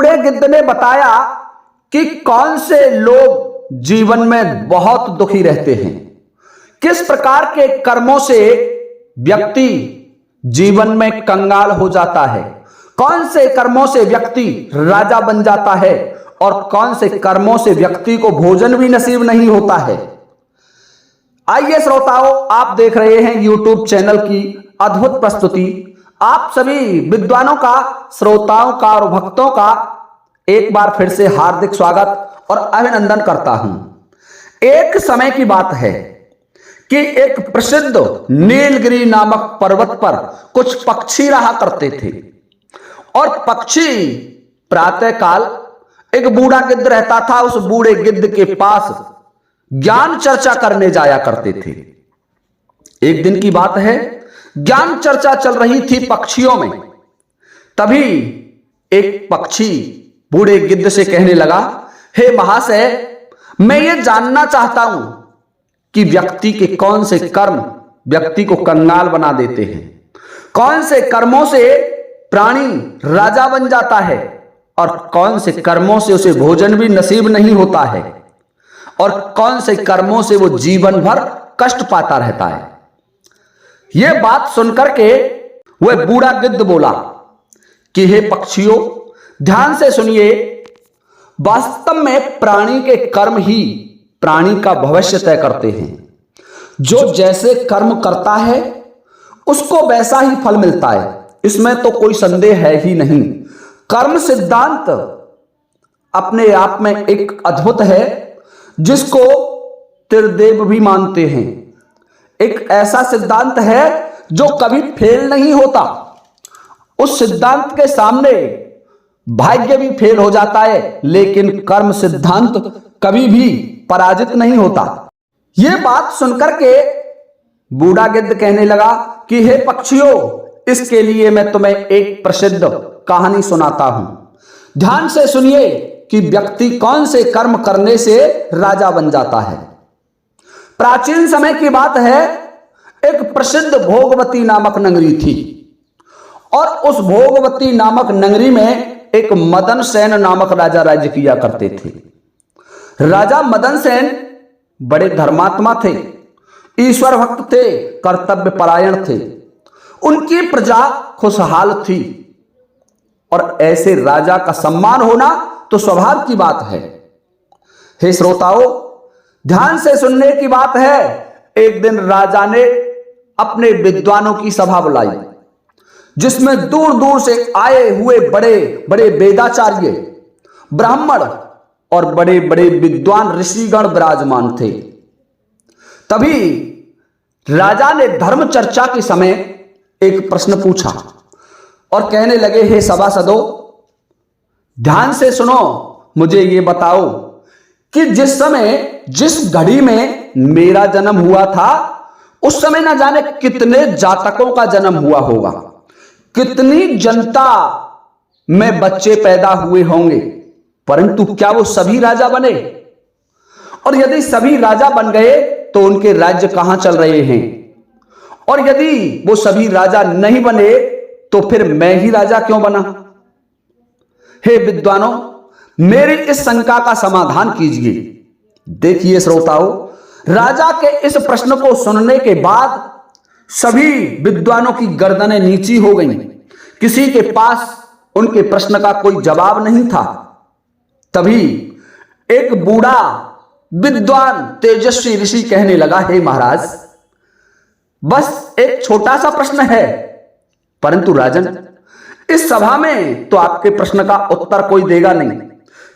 बूढ़े गिद्ध ने बताया कि कौन से लोग जीवन में बहुत दुखी रहते हैं, किस प्रकार के कर्मों से व्यक्ति जीवन में कंगाल हो जाता है, कौन से कर्मों से व्यक्ति राजा बन जाता है और कौन से कर्मों से व्यक्ति को भोजन भी नसीब नहीं होता है। आइए श्रोताओं, आप देख रहे हैं YouTube चैनल की अद्भुत प्रस्तुति। आप सभी विद्वानों का, श्रोताओं का और भक्तों का एक बार फिर से हार्दिक स्वागत और अभिनंदन करता हूं। एक समय की बात है कि एक प्रसिद्ध नीलगिरी नामक पर्वत पर कुछ पक्षी रहा करते थे और पक्षी प्रातःकाल एक बूढ़ा गिद्ध रहता था, उस बूढ़े गिद्ध के पास ज्ञान चर्चा करने जाया करते थे। एक दिन की बात है, ज्ञान चर्चा चल रही थी पक्षियों में। तभी एक पक्षी बूढ़े गिद्ध से कहने लगा, हे महाशय, मैं ये जानना चाहता हूं कि व्यक्ति के कौन से कर्म व्यक्ति को कंगाल बना देते हैं, कौन से कर्मों से प्राणी राजा बन जाता है और कौन से कर्मों से उसे भोजन भी नसीब नहीं होता है और कौन से कर्मों से वो जीवन भर कष्ट पाता रहता है। यह बात सुनकर के वह बूढ़ा गिद्ध बोला कि हे पक्षियों, ध्यान से सुनिए, वास्तव में प्राणी के कर्म ही प्राणी का भविष्य तय करते हैं। जो जैसे कर्म करता है उसको वैसा ही फल मिलता है, इसमें तो कोई संदेह है ही नहीं। कर्म सिद्धांत अपने आप में एक अद्भुत है जिसको त्रिदेव भी मानते हैं। एक ऐसा सिद्धांत है जो कभी फेल नहीं होता। उस सिद्धांत के सामने भाग्य भी फेल हो जाता है, लेकिन कर्म सिद्धांत कभी भी पराजित नहीं होता। यह बात सुनकर के बूढ़ा गिद्ध कहने लगा कि हे पक्षियों, इसके लिए मैं तुम्हें एक प्रसिद्ध कहानी सुनाता हूं। ध्यान से सुनिए कि व्यक्ति कौन से कर्म करने से राजा बन जाता है। प्राचीन समय की बात है, एक प्रसिद्ध भोगवती नामक नगरी थी और उस भोगवती नामक नगरी में एक मदन सेन नामक राजा राज्य किया करते थे। राजा मदन सेन बड़े धर्मात्मा थे, ईश्वर भक्त थे, कर्तव्य परायण थे। उनकी प्रजा खुशहाल थी और ऐसे राजा का सम्मान होना तो स्वभाव की बात है। हे श्रोताओं, ध्यान से सुनने की बात है। एक दिन राजा ने अपने विद्वानों की सभा बुलाई, जिसमें दूर दूर से आए हुए बड़े बड़े वेदाचार्य, ब्राह्मण और बड़े बड़े विद्वान ऋषिगण विराजमान थे। तभी राजा ने धर्म चर्चा के समय एक प्रश्न पूछा और कहने लगे, हे सभासदों, ध्यान से सुनो, मुझे ये बताओ कि जिस समय, जिस घड़ी में मेरा जन्म हुआ था, उस समय ना जाने कितने जातकों का जन्म हुआ होगा, कितनी जनता में बच्चे पैदा हुए होंगे, परंतु क्या वो सभी राजा बने? और यदि सभी राजा बन गए तो उनके राज्य कहां चल रहे हैं? और यदि वो सभी राजा नहीं बने तो फिर मैं ही राजा क्यों बना? हे विद्वानों, मेरी इस शंका का समाधान कीजिए। देखिए श्रोताओं, राजा के इस प्रश्न को सुनने के बाद सभी विद्वानों की गर्दनें नीची हो गईं। किसी के पास उनके प्रश्न का कोई जवाब नहीं था। तभी एक बूढ़ा विद्वान तेजस्वी ऋषि कहने लगा, हे महाराज, बस एक छोटा सा प्रश्न है, परंतु राजन, इस सभा में तो आपके प्रश्न का उत्तर कोई देगा नहीं,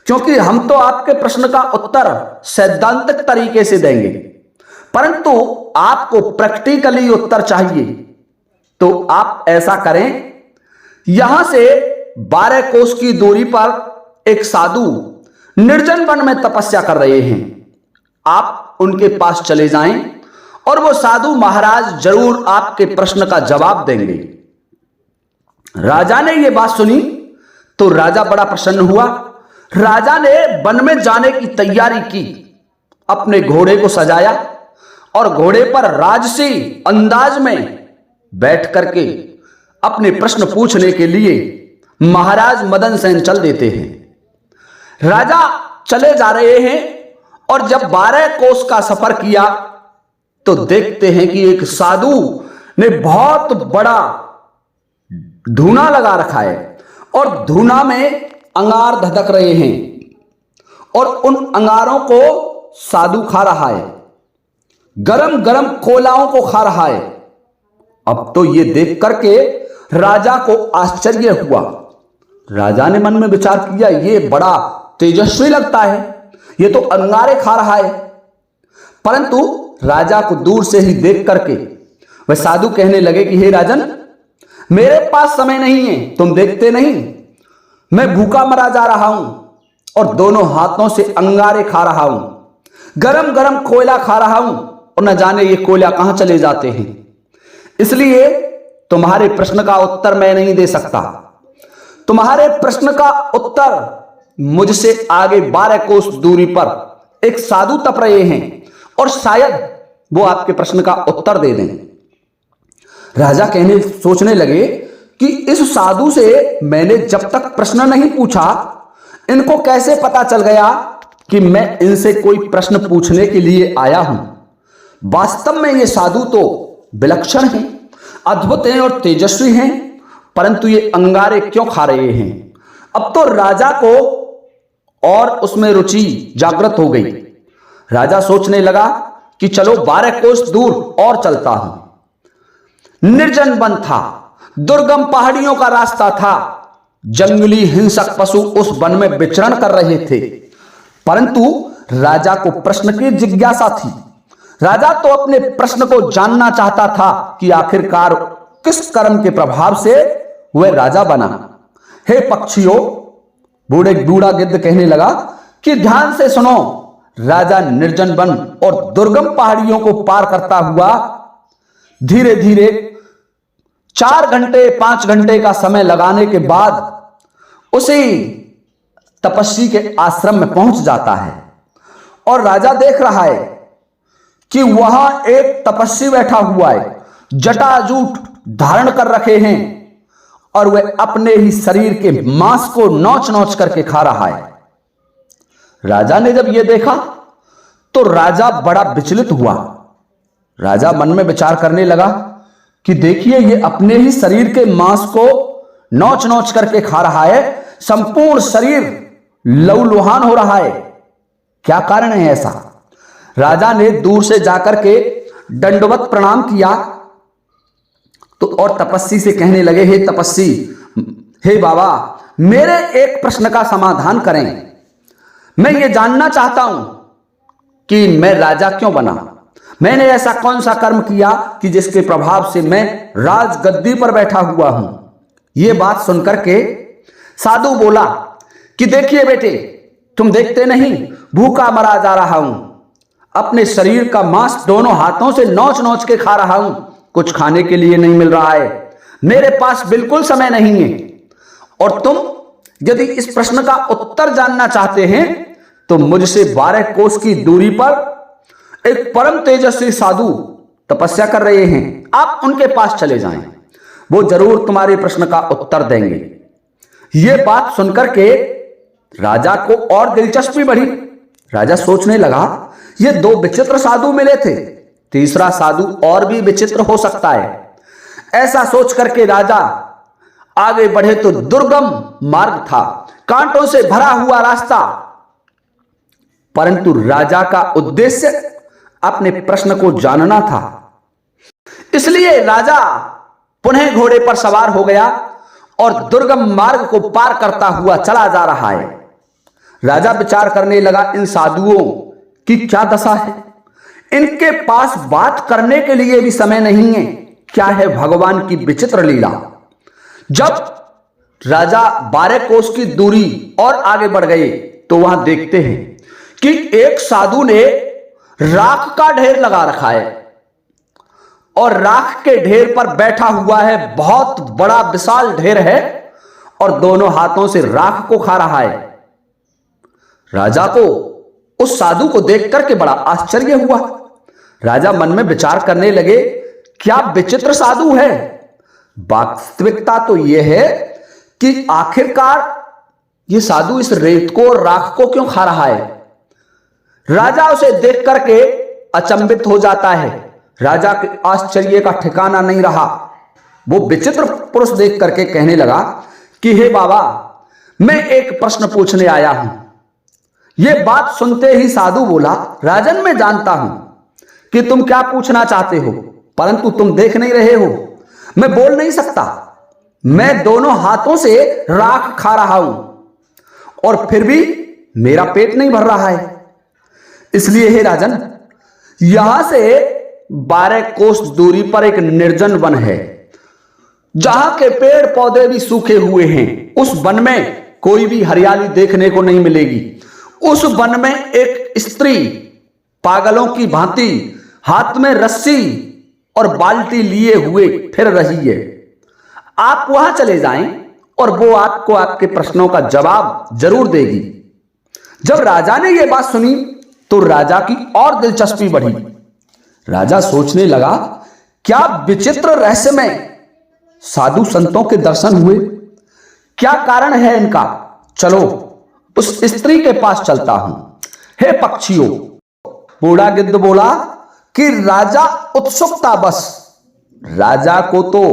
क्योंकि हम तो आपके प्रश्न का उत्तर सैद्धांतिक तरीके से देंगे, परंतु आपको प्रैक्टिकली उत्तर चाहिए। तो आप ऐसा करें, यहां से 12 कोस की दूरी पर एक साधु निर्जन वन में तपस्या कर रहे हैं, आप उनके पास चले जाएं और वो साधु महाराज जरूर आपके प्रश्न का जवाब देंगे। राजा ने यह बात सुनी तो राजा बड़ा प्रसन्न हुआ। राजा ने वन में जाने की तैयारी की, अपने घोड़े को सजाया और घोड़े पर राजसी अंदाज में बैठ करके अपने प्रश्न पूछने के लिए महाराज मदन सेन चल देते हैं। राजा चले जा रहे हैं और जब 12 कोस का सफर किया तो देखते हैं कि एक साधु ने बहुत बड़ा धूना लगा रखा है और धूना में अंगार धधक रहे हैं और उन अंगारों को साधु खा रहा है, गरम गरम कोयलाओं को खा रहा है। अब तो ये देख करके राजा को आश्चर्य हुआ। राजा ने मन में विचार किया, ये बड़ा तेजस्वी लगता है, ये तो अंगारे खा रहा है। परंतु राजा को दूर से ही देख करके वह साधु कहने लगे कि हे राजन, मेरे पास समय नहीं है, तुम देखते नहीं मैं भूखा मरा जा रहा हूं और दोनों हाथों से अंगारे खा रहा हूं, गरम गरम कोयला खा रहा हूं और न जाने ये कोयला कहां चले जाते हैं। इसलिए तुम्हारे प्रश्न का उत्तर मैं नहीं दे सकता। तुम्हारे प्रश्न का उत्तर मुझसे आगे 12 कोस दूरी पर एक साधु तप रहे हैं और शायद वो आपके प्रश्न का उत्तर दे दें। राजा सोचने लगे कि इस साधु से मैंने जब तक प्रश्न नहीं पूछा, इनको कैसे पता चल गया कि मैं इनसे कोई प्रश्न पूछने के लिए आया हूं। वास्तव में ये साधु तो विलक्षण हैं, अद्भुत हैं और तेजस्वी हैं, परंतु ये अंगारे क्यों खा रहे हैं। अब तो राजा को और उसमें रुचि जागृत हो गई। राजा सोचने लगा कि चलो 12 कोस दूर और चलता हूं। निर्जन वन था, दुर्गम पहाड़ियों का रास्ता था, जंगली हिंसक पशु उस वन में विचरण कर रहे थे, परंतु राजा को प्रश्न की जिज्ञासा थी। राजा तो अपने प्रश्न को जानना चाहता था कि आखिरकार किस कर्म के प्रभाव से वह राजा बना। हे पक्षियों, बूढ़ा गिद्ध कहने लगा कि ध्यान से सुनो। राजा निर्जन वन और दुर्गम पहाड़ियों को पार करता हुआ धीरे धीरे 4 घंटे 5 घंटे का समय लगाने के बाद उसी तपस्वी के आश्रम में पहुंच जाता है और राजा देख रहा है कि वहां एक तपस्वी बैठा हुआ है, जटाजूट धारण कर रखे हैं और वह अपने ही शरीर के मांस को नोच नोच करके खा रहा है। राजा ने जब यह देखा तो राजा बड़ा विचलित हुआ। राजा मन में विचार करने लगा कि देखिए, ये अपने ही शरीर के मांस को नोच नोच करके खा रहा है, संपूर्ण शरीर लहूलुहान हो रहा है, क्या कारण है ऐसा। राजा ने दूर से जाकर के दंडवत प्रणाम किया तो और तपस्वी से कहने लगे, हे तपस्वी, हे बाबा, मेरे एक प्रश्न का समाधान करें। मैं ये जानना चाहता हूं कि मैं राजा क्यों बना, मैंने ऐसा कौन सा कर्म किया कि जिसके प्रभाव से मैं राजगद्दी पर बैठा हुआ हूं। यह बात सुनकर के साधु बोला कि देखिए बेटे, तुम देखते नहीं भूखा मरा जा रहा हूं, अपने शरीर का मांस दोनों हाथों से नोच नोच के खा रहा हूं, कुछ खाने के लिए नहीं मिल रहा है, मेरे पास बिल्कुल समय नहीं है। और तुम यदि इस प्रश्न का उत्तर जानना चाहते हैं तो मुझसे 12 कोस की दूरी पर एक परम तेजस्वी साधु तपस्या कर रहे हैं, आप उनके पास चले जाएं, वो जरूर तुम्हारे प्रश्न का उत्तर देंगे। यह बात सुनकर के राजा को और दिलचस्पी बढ़ी। राजा सोचने लगा, ये 2 विचित्र साधु मिले थे, तीसरा साधु और भी विचित्र हो सकता है। ऐसा सोच करके राजा आगे बढ़े तो दुर्गम मार्ग था, कांटों से भरा हुआ रास्ता, परंतु राजा का उद्देश्य अपने प्रश्न को जानना था। इसलिए राजा पुनः घोड़े पर सवार हो गया और दुर्गम मार्ग को पार करता हुआ चला जा रहा है। राजा विचार करने लगा, इन साधुओं की क्या दशा है, इनके पास बात करने के लिए भी समय नहीं है, क्या है भगवान की विचित्र लीला। जब राजा 12 कोस की दूरी और आगे बढ़ गए तो वहां देखते हैं कि एक साधु ने राख का ढेर लगा रखा है और राख के ढेर पर बैठा हुआ है, बहुत बड़ा विशाल ढेर है और दोनों हाथों से राख को खा रहा है। राजा को उस साधु को देख करके बड़ा आश्चर्य हुआ। राजा मन में विचार करने लगे, क्या विचित्र साधु है। वास्तविकता तो यह है कि आखिरकार ये साधु इस रेत को और राख को क्यों खा रहा है? राजा उसे देख करके अचंभित हो जाता है। राजा के आश्चर्य का ठिकाना नहीं रहा। वो विचित्र पुरुष देख करके कहने लगा कि हे बाबा, मैं एक प्रश्न पूछने आया हूं। यह बात सुनते ही साधु बोला, राजन, मैं जानता हूं कि तुम क्या पूछना चाहते हो, परंतु तुम देख नहीं रहे हो, मैं बोल नहीं सकता। मैं दोनों हाथों से राख खा रहा हूं और फिर भी मेरा पेट नहीं भर रहा है। इसलिए हे राजन, यहां से 12 कोस दूरी पर एक निर्जन वन है, जहां के पेड़ पौधे भी सूखे हुए हैं। उस वन में कोई भी हरियाली देखने को नहीं मिलेगी। उस वन में एक स्त्री पागलों की भांति हाथ में रस्सी और बाल्टी लिए हुए फिर रही है। आप वहां चले जाएं और वो आपको आपके प्रश्नों का जवाब जरूर देगी। जब राजा ने यह बात सुनी तो राजा की और दिलचस्पी बढ़ी। राजा सोचने लगा, क्या विचित्र रहस्यमय साधु संतों के दर्शन हुए, क्या कारण है इनका? चलो उस स्त्री के पास चलता हूं। हे पक्षियों, बूढ़ा गिद्ध बोला कि राजा उत्सुकता बस, राजा को तो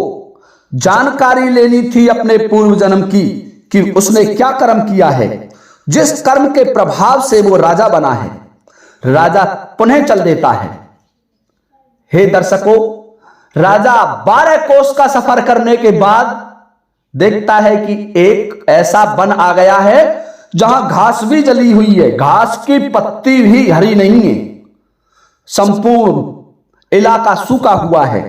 जानकारी लेनी थी अपने पूर्व जन्म की कि उसने क्या कर्म किया है, जिस कर्म के प्रभाव से वो राजा बना है। राजा पुनः चल देता है। हे दर्शकों, राजा 12 कोस का सफर करने के बाद देखता है कि एक ऐसा वन आ गया है जहां घास भी जली हुई है, घास की पत्ती भी हरी नहीं है, संपूर्ण इलाका सूखा हुआ है।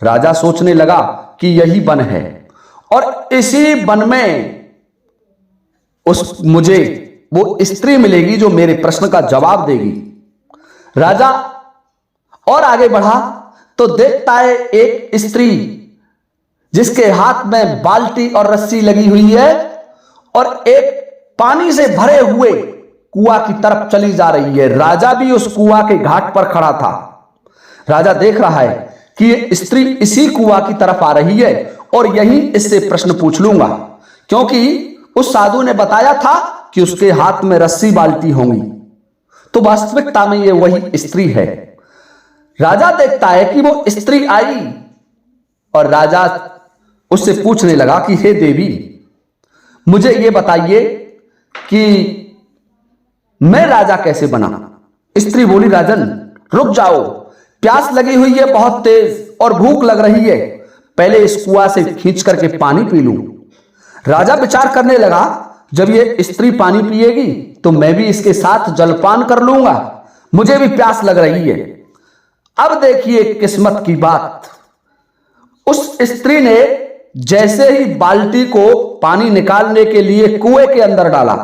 राजा सोचने लगा कि यही वन है और इसी वन में मुझे वो स्त्री मिलेगी जो मेरे प्रश्न का जवाब देगी। राजा और आगे बढ़ा तो देखता है एक स्त्री जिसके हाथ में बाल्टी और रस्सी लगी हुई है और एक पानी से भरे हुए कुआं की तरफ चली जा रही है। राजा भी उस कुआं के घाट पर खड़ा था। राजा देख रहा है कि ये स्त्री इसी कुआं की तरफ आ रही है और यही इससे प्रश्न पूछ लूंगा, क्योंकि उस साधु ने बताया था कि उसके हाथ में रस्सी बाल्टी होंगी। तो वास्तविकता में ये वही स्त्री है। राजा देखता है कि वो स्त्री आई और राजा उससे पूछने लगा कि हे देवी, मुझे ये बताइए कि मैं राजा कैसे बना? स्त्री बोली, राजन रुक जाओ, प्यास लगी हुई है बहुत तेज और भूख लग रही है, पहले इस कुआं से खींच करके पानी पी लूं। राजा विचार करने लगा, जब ये स्त्री पानी पिएगी तो मैं भी इसके साथ जलपान कर लूंगा, मुझे भी प्यास लग रही है। अब देखिए किस्मत की बात, उस स्त्री ने जैसे ही बाल्टी को पानी निकालने के लिए कुएं के अंदर डाला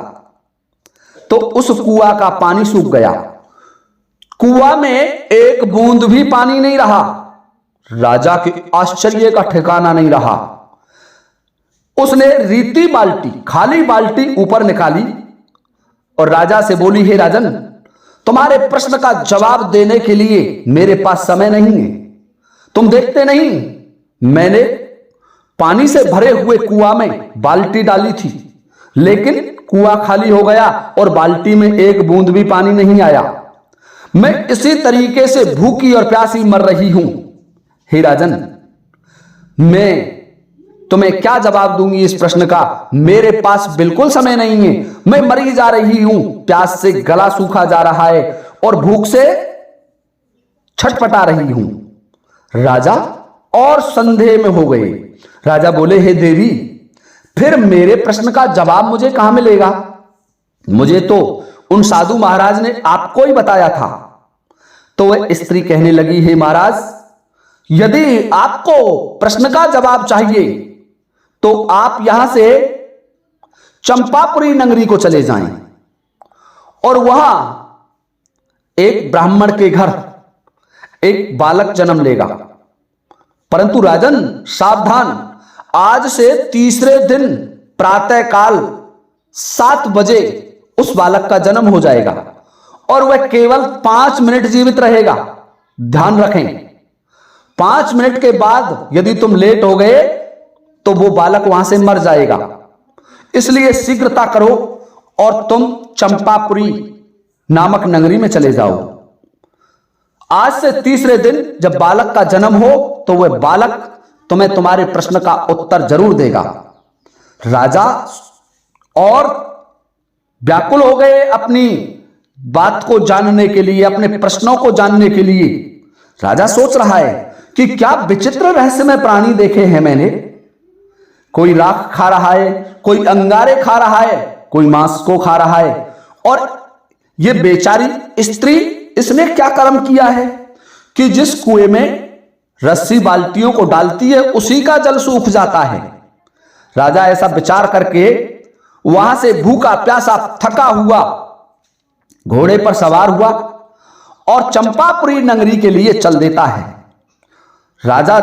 तो उस कुआं का पानी सूख गया। कुआं में एक बूंद भी पानी नहीं रहा। राजा के आश्चर्य का ठिकाना नहीं रहा। उसने रीति बाल्टी, खाली बाल्टी ऊपर निकाली और राजा से बोली, हे राजन, तुम्हारे प्रश्न का जवाब देने के लिए मेरे पास समय नहीं है। तुम देखते नहीं, मैंने पानी से भरे हुए कुआं में बाल्टी डाली थी, लेकिन कुआं खाली हो गया और बाल्टी में एक बूंद भी पानी नहीं आया। मैं इसी तरीके से भूखी और प्यासी मर रही हूं। हे राजन, मैं तुम्हें क्या जवाब दूंगी इस प्रश्न का? मेरे पास बिल्कुल समय नहीं है। मैं मरी जा रही हूं, प्यास से गला सूखा जा रहा है और भूख से छटपटा रही हूं। राजा और संदेह में हो गए। राजा बोले, हे देवी, फिर मेरे प्रश्न का जवाब मुझे कहां मिलेगा? मुझे तो उन साधु महाराज ने आपको ही बताया था। तो वह स्त्री कहने लगी, हे महाराज, यदि आपको प्रश्न का जवाब चाहिए तो आप यहां से चंपापुरी नगरी को चले जाएं और वहां एक ब्राह्मण के घर एक बालक जन्म लेगा। परंतु राजन सावधान, आज से तीसरे दिन प्रातःकाल 7 बजे उस बालक का जन्म हो जाएगा और वह केवल 5 मिनट जीवित रहेगा। ध्यान रखें, 5 मिनट के बाद यदि तुम लेट हो गए तो वो बालक वहां से मर जाएगा। इसलिए शीघ्रता करो और तुम चंपापुरी नामक नगरी में चले जाओ। आज से तीसरे दिन जब बालक का जन्म हो तो वह बालक तुम्हें तुम्हारे प्रश्न का उत्तर जरूर देगा। राजा और व्याकुल हो गए अपनी बात को जानने के लिए, अपने प्रश्नों को जानने के लिए। राजा सोच रहा है कि क्या विचित्र रहस्यमय प्राणी देखे हैं मैंने। कोई राख खा रहा है, कोई अंगारे खा रहा है, कोई मांस को खा रहा है, और ये बेचारी स्त्री, इसने क्या कर्म किया है कि जिस कुएं में रस्सी बाल्टियों को डालती है उसी का जल सूख जाता है। राजा ऐसा विचार करके वहां से भूखा प्यासा थका हुआ घोड़े पर सवार हुआ और चंपापुरी नगरी के लिए चल देता है। राजा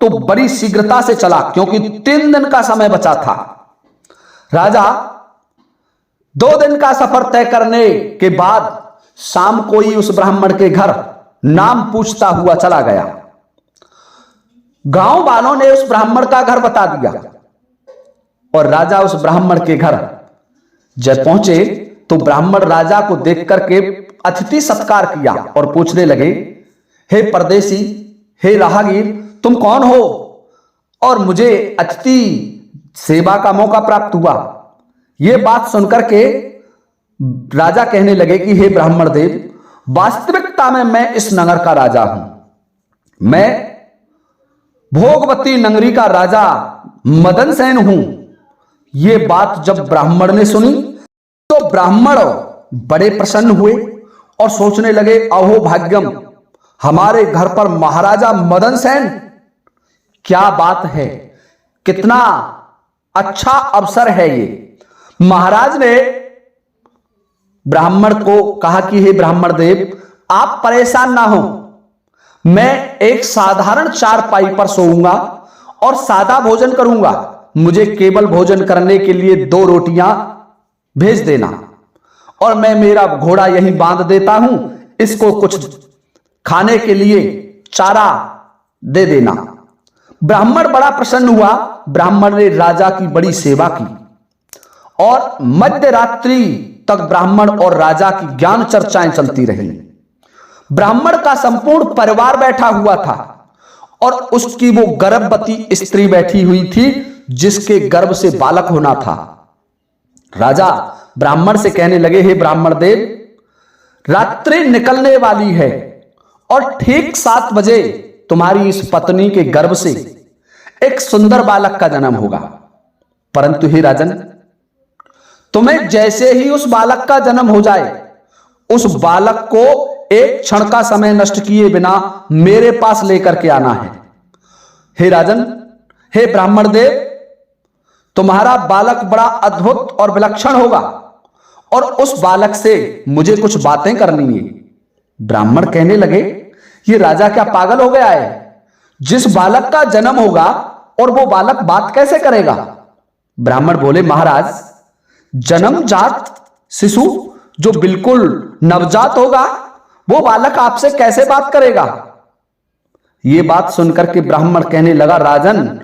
तो बड़ी शीघ्रता से चला क्योंकि 3 दिन का समय बचा था। राजा 2 दिन का सफर तय करने के बाद शाम को ही उस ब्राह्मण के घर नाम पूछता हुआ चला गया। गांव वालों ने उस ब्राह्मण का घर बता दिया और राजा उस ब्राह्मण के घर जब पहुंचे तो ब्राह्मण राजा को देख करके अतिथि सत्कार किया और पूछने लगे, हे परदेसी, हे राहगीर, तुम कौन हो और मुझे अतिथि सेवा का मौका प्राप्त हुआ। यह बात सुनकर के राजा कहने लगे कि हे ब्राह्मण देव, वास्तविकता में मैं इस नगर का राजा हूं। मैं भोगवती नगरी का राजा मदन सेन हूं। यह बात जब ब्राह्मण ने सुनी तो ब्राह्मण बड़े प्रसन्न हुए और सोचने लगे, अहो भाग्यम, हमारे घर पर महाराजा मदन सेन, क्या बात है, कितना अच्छा अवसर है ये। महाराज ने ब्राह्मण को कहा कि हे ब्राह्मण देव, आप परेशान ना हो, मैं एक साधारण चारपाई पर सोऊंगा और सादा भोजन करूंगा। मुझे केवल भोजन करने के लिए 2 रोटियां भेज देना और मैं मेरा घोड़ा यहीं बांध देता हूं, इसको कुछ खाने के लिए चारा दे देना। ब्राह्मण बड़ा प्रसन्न हुआ। ब्राह्मण ने राजा की बड़ी सेवा की और मध्य रात्रि तक ब्राह्मण और राजा की ज्ञान चर्चाएं चलती रहीं। ब्राह्मण का संपूर्ण परिवार बैठा हुआ था और उसकी वो गर्भवती स्त्री बैठी हुई थी जिसके गर्भ से बालक होना था। राजा ब्राह्मण से कहने लगे, हे ब्राह्मण देव, रात्रि निकलने वाली है और ठीक 7 बजे तुम्हारी इस पत्नी के गर्भ से एक सुंदर बालक का जन्म होगा। परंतु हे राजन, तुम्हें जैसे ही उस बालक का जन्म हो जाए, उस बालक को एक क्षण का समय नष्ट किए बिना मेरे पास लेकर के आना है। हे राजन, हे ब्राह्मण देव, तुम्हारा बालक बड़ा अद्भुत और विलक्षण होगा और उस बालक से मुझे कुछ बातें करनी है। ब्राह्मण कहने लगे, ये राजा क्या पागल हो गया है? जिस बालक का जन्म होगा और वो बालक बात कैसे करेगा? ब्राह्मण बोले, महाराज, जन्मजात शिशु जो बिल्कुल नवजात होगा, वो बालक आपसे कैसे बात करेगा? ये बात सुनकर के ब्राह्मण कहने लगा, राजन,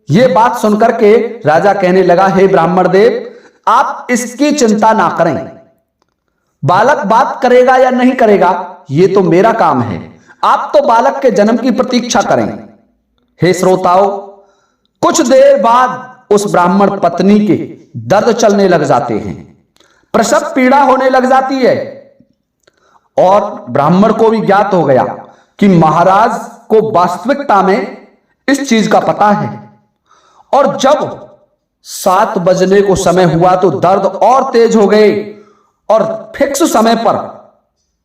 ये बात सुनकर के राजा कहने लगा, हे ब्राह्मण देव, आप इसकी चिंता ना करें। बालक बात करेगा या नहीं करेगा, ये तो मेरा काम है। आप तो बालक के जन्म की प्रतीक्षा करें। हे श्रोताओं, कुछ देर बाद उस ब्राह्मण पत्नी के दर्द चलने लग जाते हैं, प्रसव पीड़ा होने लग जाती है और ब्राह्मण को भी ज्ञात हो गया कि महाराज को वास्तविकता में इस चीज का पता है। और जब 7 बजने को समय हुआ तो दर्द और तेज हो गए और फिक्स समय पर,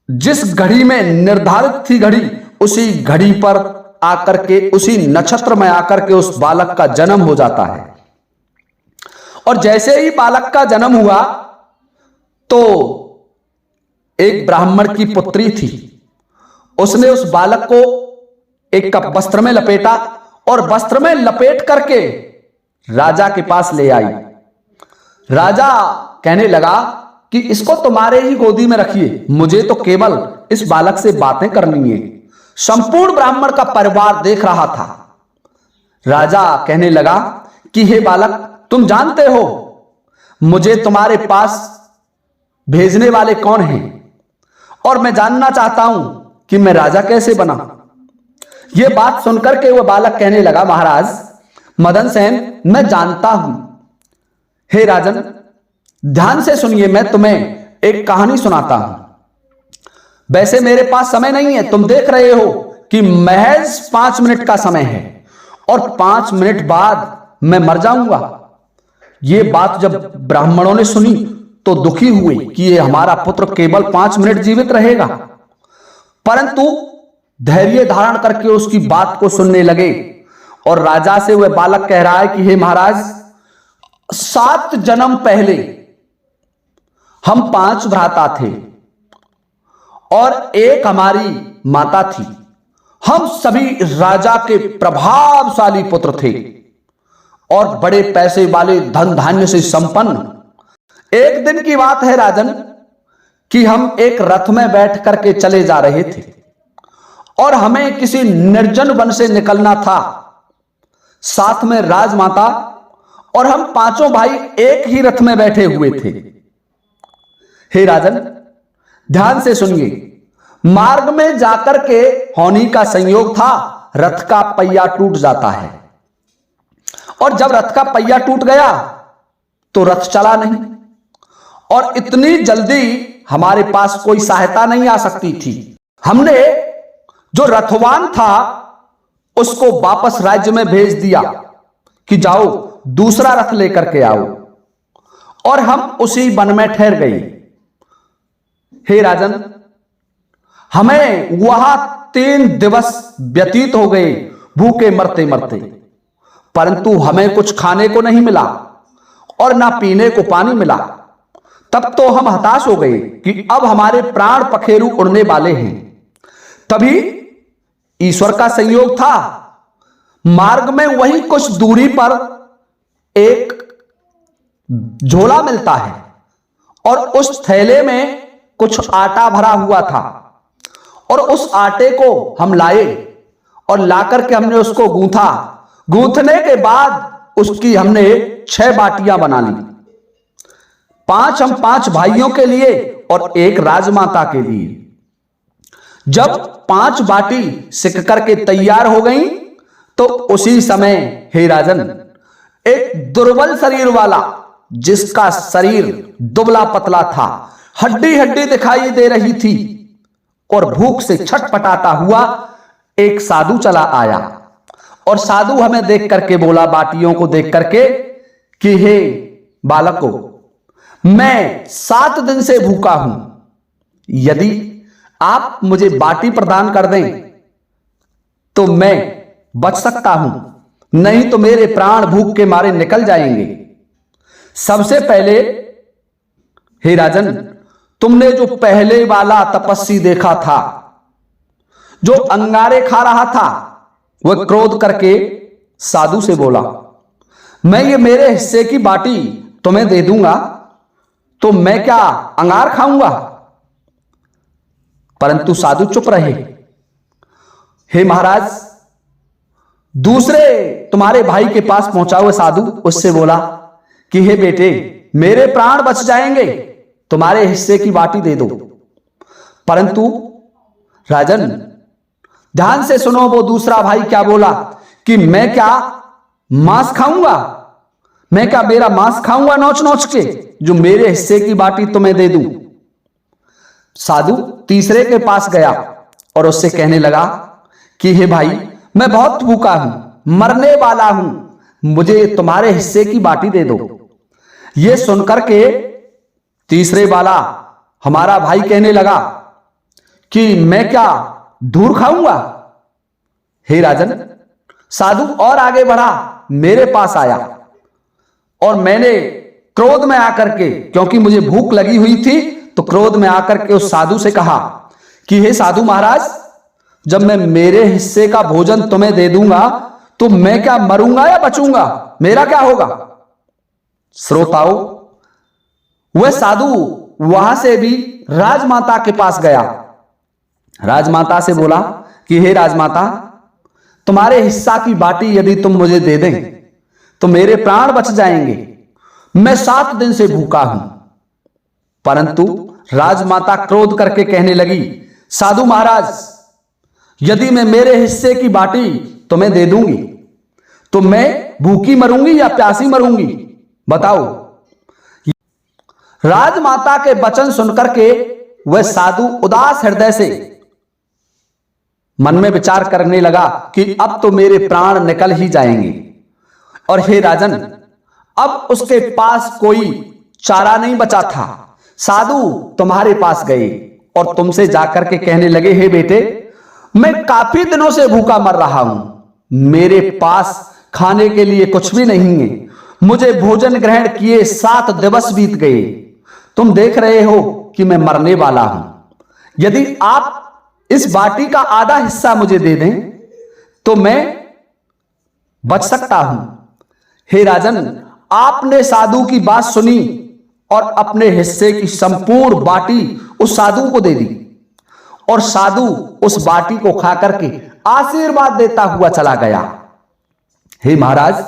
जिस घड़ी में निर्धारित थी घड़ी, उसी घड़ी पर आकर के, उसी नक्षत्र में आकर के उस बालक का जन्म हो जाता है। और जैसे ही बालक का जन्म हुआ तो एक ब्राह्मण की पुत्री थी, उसने उस बालक को एक वस्त्र में लपेटा और वस्त्र में लपेट करके राजा के पास ले आई। राजा कहने लगा कि इसको तुम्हारे ही गोदी में रखिए, मुझे तो केवल इस बालक से बातें करनी है। संपूर्ण ब्राह्मण का परिवार देख रहा था। राजा कहने लगा कि हे बालक, तुम जानते हो मुझे तुम्हारे पास भेजने वाले कौन हैं, और मैं जानना चाहता हूं कि मैं राजा कैसे बना। यह बात सुनकर के वह बालक कहने लगा, महाराज मदन सेन, मैं जानता हूं। हे राजन, ध्यान से सुनिए, मैं तुम्हें एक कहानी सुनाता हूं। वैसे मेरे पास समय नहीं है, तुम देख रहे हो कि महज 5 मिनट का समय है और 5 मिनट बाद मैं मर जाऊंगा। यह बात जब ब्राह्मणों ने सुनी तो दुखी हुए कि ये हमारा पुत्र केवल 5 मिनट जीवित रहेगा, परंतु धैर्य धारण करके उसकी बात को सुनने लगे। और राजा से वह बालक कह रहा है कि हे महाराज, 7 जन्म पहले हम 5 भ्राता थे और एक हमारी माता थी। हम सभी राजा के प्रभावशाली पुत्र थे और बड़े पैसे वाले धन धान्य से संपन्न। एक दिन की बात है राजन कि हम एक रथ में बैठ करके चले जा रहे थे और हमें किसी निर्जन वन से निकलना था। साथ में राजमाता और हम 5 भाई एक ही रथ में बैठे हुए थे। हे राजन, ध्यान से सुनिए। मार्ग में जाकर के होनी का संयोग था, रथ का पहिया टूट जाता है, और जब रथ का पहिया टूट गया तो रथ चला नहीं, और इतनी जल्दी हमारे पास कोई सहायता नहीं आ सकती थी। हमने जो रथवान था उसको वापस राज्य में भेज दिया कि जाओ दूसरा रथ लेकर के आओ, और हम उसी वन में ठहर गए। हे राजन, हमें वहां 3 दिवस व्यतीत हो गए भूखे मरते मरते, परंतु हमें कुछ खाने को नहीं मिला और ना पीने को पानी मिला। तब तो हम हताश हो गए कि अब हमारे प्राण पखेरु उड़ने वाले हैं। तभी ईश्वर का संयोग था, मार्ग में वही कुछ दूरी पर एक झोला मिलता है और उस थैले में कुछ आटा भरा हुआ था, और उस आटे को हम लाए और लाकर के हमने उसको गूंथा। गूंथने के बाद उसकी हमने 6 बाटियां बना ली, 5 हम 5 भाइयों के लिए और 1 राजमाता के लिए। जब 5 बाटी सिक करके तैयार हो गई तो उसी समय हे राजन, एक दुर्बल शरीर वाला, जिसका शरीर दुबला पतला था, हड्डी हड्डी दिखाई दे रही थी, और भूख से छटपटाता हुआ एक साधु चला आया। और साधु हमें देख करके बोला, बाटियों को देख करके, कि हे बालको, मैं 7 दिन से भूखा हूं, यदि आप मुझे बाटी प्रदान कर दें तो मैं बच सकता हूं, नहीं तो मेरे प्राण भूख के मारे निकल जाएंगे। सबसे पहले हे राजन, तुमने जो पहले वाला तपस्वी देखा था, जो अंगारे खा रहा था, वह क्रोध करके साधु से बोला, मैं ये मेरे हिस्से की बाटी तुम्हें दे दूंगा तो मैं क्या अंगार खाऊंगा? परंतु साधु चुप रहे। हे महाराज, दूसरे तुम्हारे भाई के पास पहुंचा हुआ साधु उससे बोला कि हे बेटे, मेरे प्राण बच जाएंगे, तुम्हारे हिस्से की बाटी दे दो। परंतु राजन, ध्यान से सुनो, वो दूसरा भाई क्या बोला कि मैं क्या मांस खाऊंगा? मैं क्या मेरा मांस खाऊंगा नोच नोच के, जो मेरे हिस्से की बाटी तुम्हें दे दूं? साधु तीसरे के पास गया और उससे कहने लगा कि हे भाई, मैं बहुत भूखा हूं, मरने वाला हूं, मुझे तुम्हारे हिस्से की बाटी दे दो। यह सुनकर के तीसरे वाला हमारा भाई कहने लगा कि मैं क्या धूर खाऊंगा? हे राजन, साधु और आगे बढ़ा, मेरे पास आया और मैंने क्रोध में आकर के, क्योंकि मुझे भूख लगी हुई थी, तो क्रोध में आकर के उस साधु से कहा कि हे साधु महाराज, जब मैं मेरे हिस्से का भोजन तुम्हें दे दूंगा तो मैं क्या मरूंगा या बचूंगा? मेरा क्या होगा? श्रोताओं, वह साधु वहां से भी राजमाता के पास गया। राजमाता से बोला कि हे राजमाता, तुम्हारे हिस्सा की बाटी यदि तुम मुझे दे दें तो मेरे प्राण बच जाएंगे। मैं 7 दिन से भूखा हूं। परंतु राजमाता क्रोध करके कहने लगी, साधु महाराज, यदि मैं मेरे हिस्से की बाटी तुम्हें दे दूंगी तो मैं भूखी मरूंगी या प्यासी मरूंगी, बताओ। राजमाता के वचन सुनकर के वह साधु उदास हृदय से मन में विचार करने लगा कि अब तो मेरे प्राण निकल ही जाएंगे। और हे राजन, अब उसके पास कोई चारा नहीं बचा था। साधु तुम्हारे पास गए और तुमसे जाकर के कहने लगे, हे बेटे, मैं काफी दिनों से भूखा मर रहा हूं, मेरे पास खाने के लिए कुछ भी नहीं है, मुझे भोजन ग्रहण किए 7 दिवस बीत गए, तुम देख रहे हो कि मैं मरने वाला हूं। यदि आप इस बाटी का आधा हिस्सा मुझे दे दें तो मैं बच सकता हूं। हे राजन, आपने साधु की बात सुनी और अपने हिस्से की संपूर्ण बाटी उस साधु को दे दी और साधु उस बाटी को खाकर के आशीर्वाद देता हुआ चला गया। हे महाराज,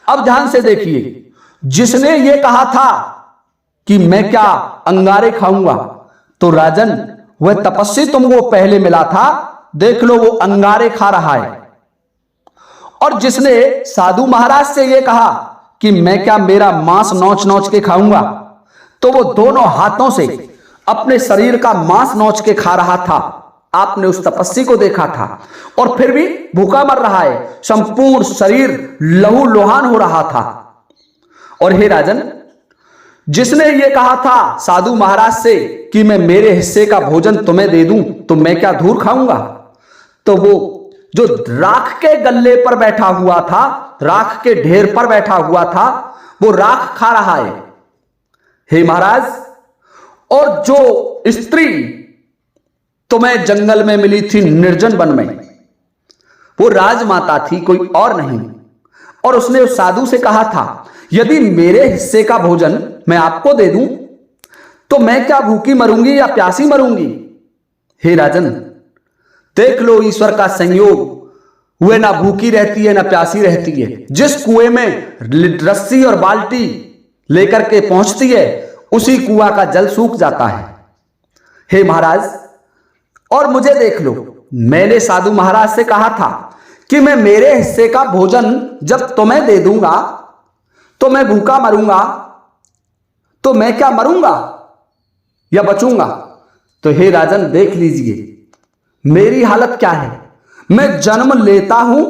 अब ध्यान से देखिए, जिसने यह कहा था कि मैं क्या अंगारे खाऊंगा, तो राजन वह तपस्वी तुमको पहले मिला था, देख लो वो अंगारे खा रहा है। और जिसने साधु महाराज से यह कहा कि मैं क्या मेरा मांस नोच नोच के खाऊंगा, तो वो दोनों हाथों से अपने शरीर का मांस नोच के खा रहा था। आपने उस तपस्वी को देखा था और फिर भी भूखा मर रहा है, संपूर्ण शरीर लहू लुहान हो रहा था। और हे राजन, जिसने ये कहा था साधु महाराज से कि मैं मेरे हिस्से का भोजन तुम्हें दे दूं तो मैं क्या धूर खाऊंगा, तो वो जो राख के गल्ले पर बैठा हुआ था, राख के ढेर पर बैठा हुआ था, वो राख खा रहा है। हे महाराज, और जो स्त्री तुम्हें जंगल में मिली थी निर्जन वन में, वो राजमाता थी, कोई और नहीं। और उसने उस साधु से कहा था, यदि मेरे हिस्से का भोजन मैं आपको दे दूं तो मैं क्या भूखी मरूंगी या प्यासी मरूंगी। हे राजन, देख लो ईश्वर का संयोग, वह ना भूखी रहती है ना प्यासी रहती है। जिस कुएं में रस्सी और बाल्टी लेकर के पहुंचती है, उसी कुआं का जल सूख जाता है। हे महाराज, और मुझे देख लो, मैंने साधु महाराज से कहा था कि मैं मेरे हिस्से का भोजन जब तुम्हें दे दूंगा तो मैं भूखा मरूंगा, तो मैं क्या मरूंगा या बचूंगा। तो हे राजन, देख लीजिए मेरी हालत क्या है। मैं जन्म लेता हूं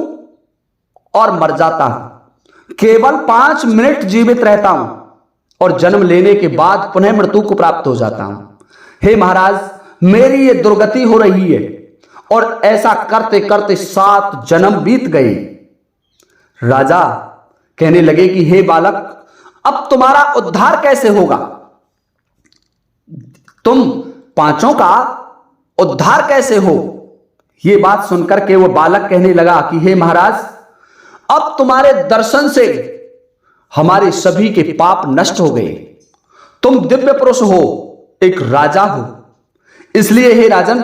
और मर जाता हूं, केवल 5 मिनट जीवित रहता हूं और जन्म लेने के बाद पुनः मृत्यु को प्राप्त हो जाता हूं। हे महाराज, मेरी ये दुर्गति हो रही है और ऐसा करते करते 7 जन्म बीत गए। राजा कहने लगे कि हे बालक, अब तुम्हारा उद्धार कैसे होगा, तुम 5 का उद्धार कैसे हो। यह बात सुनकर के वो बालक कहने लगा कि हे महाराज, अब तुम्हारे दर्शन से हमारे सभी के पाप नष्ट हो गए, तुम दिव्य पुरुष हो, एक राजा हो, इसलिए हे राजन,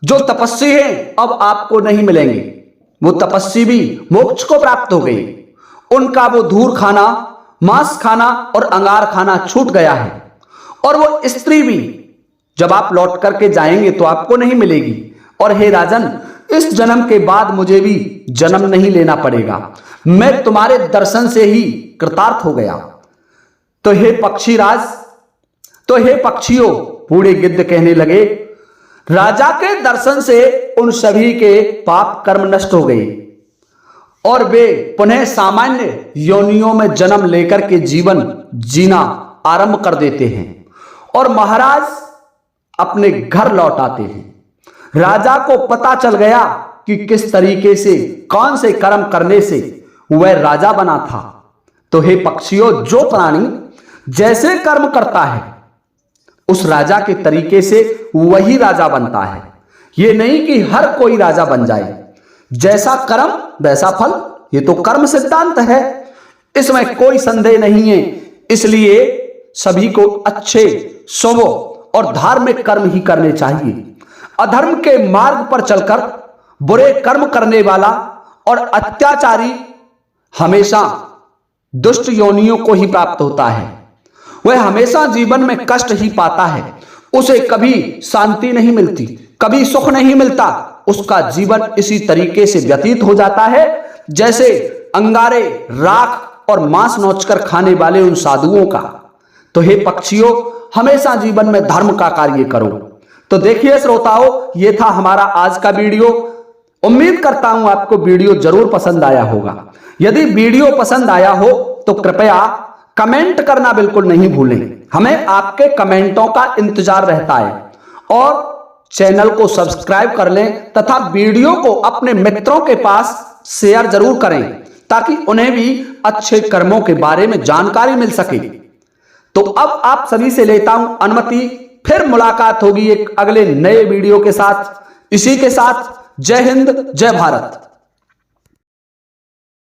जो तपस्वी हैं अब आपको नहीं मिलेंगे। वो तपस्वी भी मोक्ष को प्राप्त हो गए, उनका वो धूर खाना, मांस खाना और अंगार खाना छूट गया है। और वो स्त्री भी जब आप लौट करके जाएंगे तो आपको नहीं मिलेगी। और हे राजन, इस जन्म के बाद मुझे भी जन्म नहीं लेना पड़ेगा, मैं तुम्हारे दर्शन से ही कृतार्थ हो गया। तो हे पक्षीराज, तो हे पक्षियों, बूढ़े गिद्ध कहने लगे, राजा के दर्शन से उन सभी के पाप कर्म नष्ट हो गए और वे पुनः सामान्य योनियों में जन्म लेकर के जीवन जीना आरंभ कर देते हैं और महाराज अपने घर लौट आते हैं। राजा को पता चल गया कि किस तरीके से, कौन से कर्म करने से वह राजा बना था। तो हे पक्षियों, जो प्राणी जैसे कर्म करता है उस राजा के तरीके से वही राजा बनता है। यह नहीं कि हर कोई राजा बन जाए, जैसा कर्म वैसा फल, ये तो कर्म सिद्धांत है, इसमें कोई संदेह नहीं है। इसलिए सभी को अच्छे, शुभ और धार्मिक कर्म ही करने चाहिए। अधर्म के मार्ग पर चलकर बुरे कर्म करने वाला और अत्याचारी हमेशा दुष्ट योनियों को ही प्राप्त होता है। वह हमेशा जीवन में कष्ट ही पाता है, उसे कभी शांति नहीं मिलती, कभी सुख नहीं मिलता। उसका जीवन इसी तरीके से व्यतीत हो जाता है जैसे अंगारे, राख और मांस नोचकर खाने वाले उन साधुओं का। तो हे पक्षियों, हमेशा जीवन में धर्म का कार्य करो। तो देखिए श्रोताओं, ये था हमारा आज का वीडियो। उम्मीद करता हूं आपको वीडियो जरूर पसंद आया होगा। यदि वीडियो पसंद आया हो तो कृपया कमेंट करना बिल्कुल नहीं भूलें। हमें आपके कमेंटों का इंतजार रहता है। और चैनल को सब्सक्राइब कर लें तथा वीडियो को अपने मित्रों के पास शेयर जरूर करें ताकि उन्हें भी अच्छे कर्मों के बारे में जानकारी मिल सके। तो अब आप सभी से लेता हूं अनुमति। फिर मुलाकात होगी एक अगले नए वीडियो के साथ। इसी के साथ जय हिंद, जय भारत।